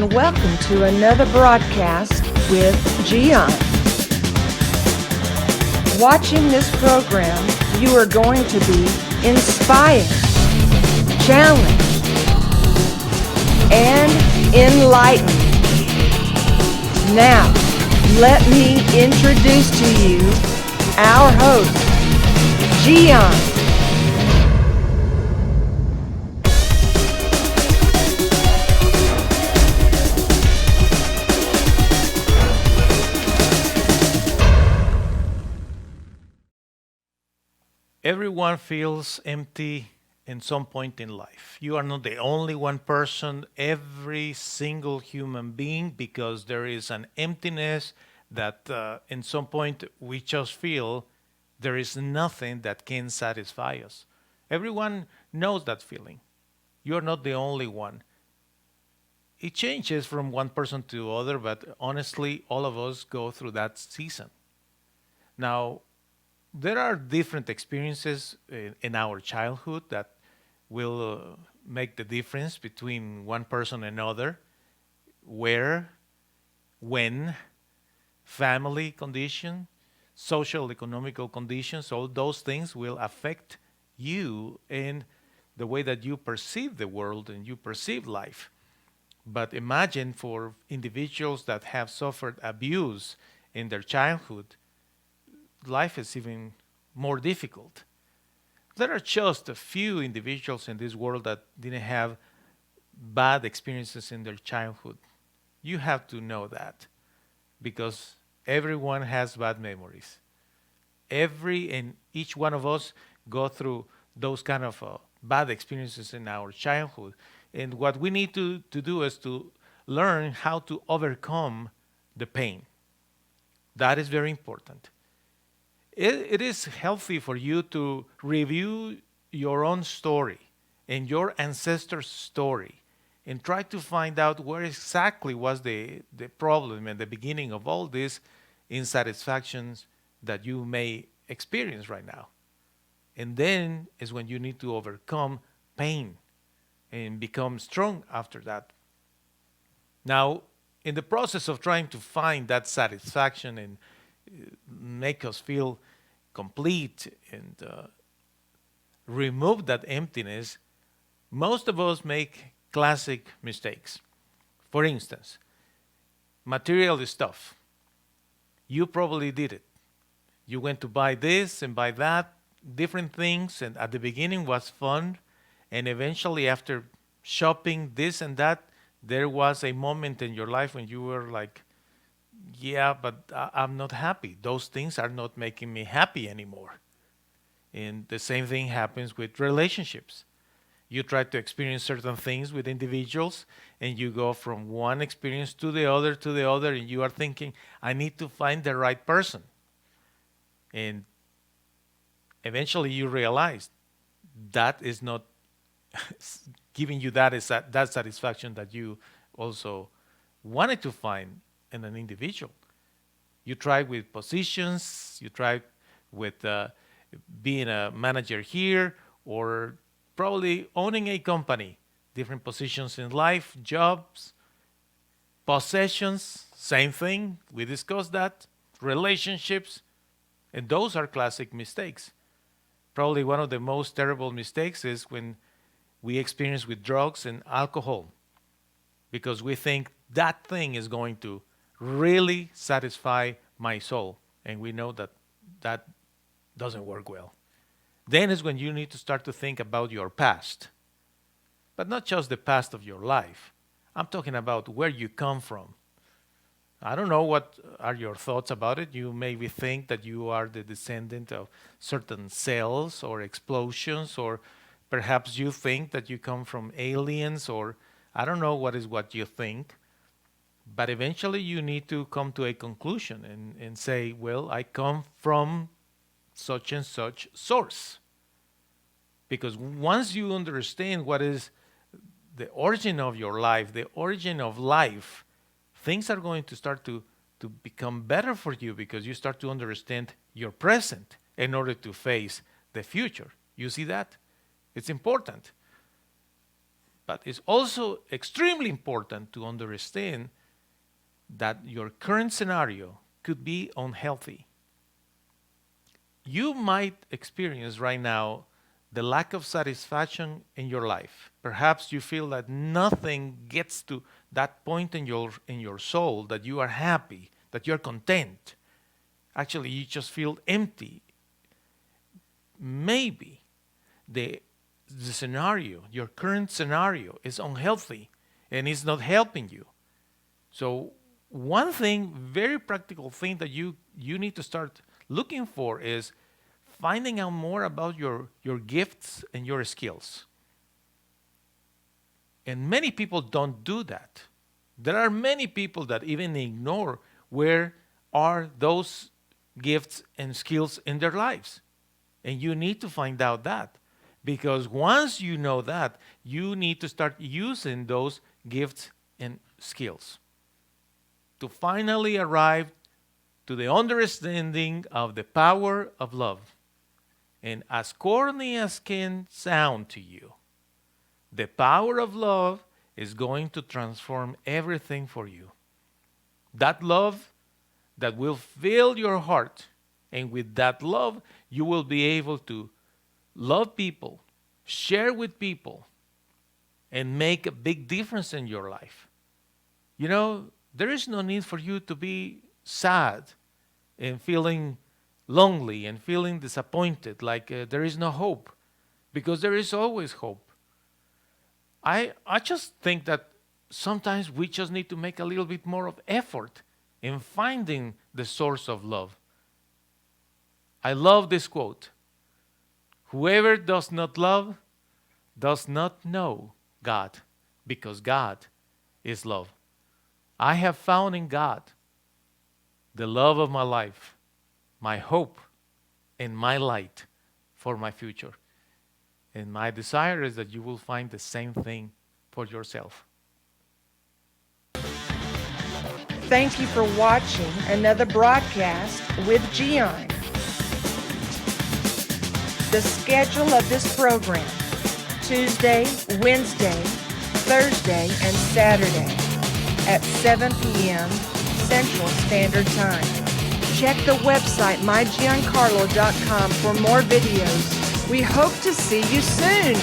and welcome to another broadcast with Gian. Watching this program, you are going to be inspired, challenged, and enlightened. Now, let me introduce to you our host, Gian. Everyone feels empty in some point in life. You are not the only one person, every single human being, because there is an emptiness that in some point we just feel there is nothing that can satisfy us. Everyone knows that feeling. You're not the only one. It changes from one person to other, but honestly, all of us go through that season. Now, there are different experiences in our childhood that will make the difference between one person and another. Where, when, family condition, social economical conditions, all those things will affect you in the way that you perceive the world and you perceive life. But imagine for individuals that have suffered abuse in their childhood, life is even more difficult. There are just a few individuals in this world that didn't have bad experiences in their childhood. You have to know that because everyone has bad memories. Every and each one of us go through those kind of bad experiences in our childhood. And what we need to do is to learn how to overcome the pain. That is very important. It is healthy for you to review your own story and your ancestors' story and try to find out where exactly was the problem and the beginning of all these insatisfactions that you may experience right now. And then is when you need to overcome pain and become strong after that. Now, in the process of trying to find that satisfaction and make us feel complete and remove that emptiness, most of us make classic mistakes. For instance, material stuff. You probably did it. You went to buy this and buy that, different things, and at the beginning was fun, and eventually after shopping this and that, there was a moment in your life when you were like, yeah, but I'm not happy. Those things are not making me happy anymore. And the same thing happens with relationships. You try to experience certain things with individuals, and you go from one experience to the other, and you are thinking, I need to find the right person. And eventually you realize that is not giving you that satisfaction that you also wanted to find in an individual. You try with positions, you try with being a manager here, or probably owning a company, different positions in life, jobs, possessions, same thing. We discussed that. Relationships, and those are classic mistakes. Probably one of the most terrible mistakes is when we experience with drugs and alcohol because we think that thing is going to really satisfy my soul. And we know that that doesn't work well. Then is when you need to start to think about your past, but not just the past of your life. I'm talking about where you come from. I don't know what are your thoughts about it. You maybe think that you are the descendant of certain cells or explosions, or perhaps you think that you come from aliens, or I don't know what you think. But eventually you need to come to a conclusion and say, well, I come from such and such source. Because once you understand what is the origin of your life, the origin of life, things are going to start to become better for you because you start to understand your present in order to face the future. You see that? It's important. But it's also extremely important to understand that your current scenario could be unhealthy. You might experience right now the lack of satisfaction in your life. Perhaps you feel that nothing gets to that point in your soul that you are happy, that you're content. Actually, you just feel empty. Maybe the the scenario, your current scenario is unhealthy and it's not helping you. So one thing, very practical thing that you need to start looking for is finding out more about your gifts and your skills. And many people don't do that. There are many people that even ignore where are those gifts and skills in their lives. And you need to find out that. Because once you know that, you need to start using those gifts and skills to finally arrive to the understanding of the power of love. And as corny as can sound to you, the power of love is going to transform everything for you. That love that will fill your heart. And with that love, you will be able to love people, share with people, and make a big difference in your life. You know, there is no need for you to be sad and feeling lonely and feeling disappointed, like there is no hope, because there is always hope. I just think that sometimes we just need to make a little bit more of effort in finding the source of love. I love this quote. Whoever does not love does not know God, because God is love. I have found in God the love of my life, my hope, and my light for my future. And my desire is that you will find the same thing for yourself. Thank you for watching another broadcast with Gian. The schedule of this program: Tuesday, Wednesday, Thursday, and Saturday at 7 p.m. Central Standard Time. Check the website mygiancarlo.com for more videos. We hope to see you soon.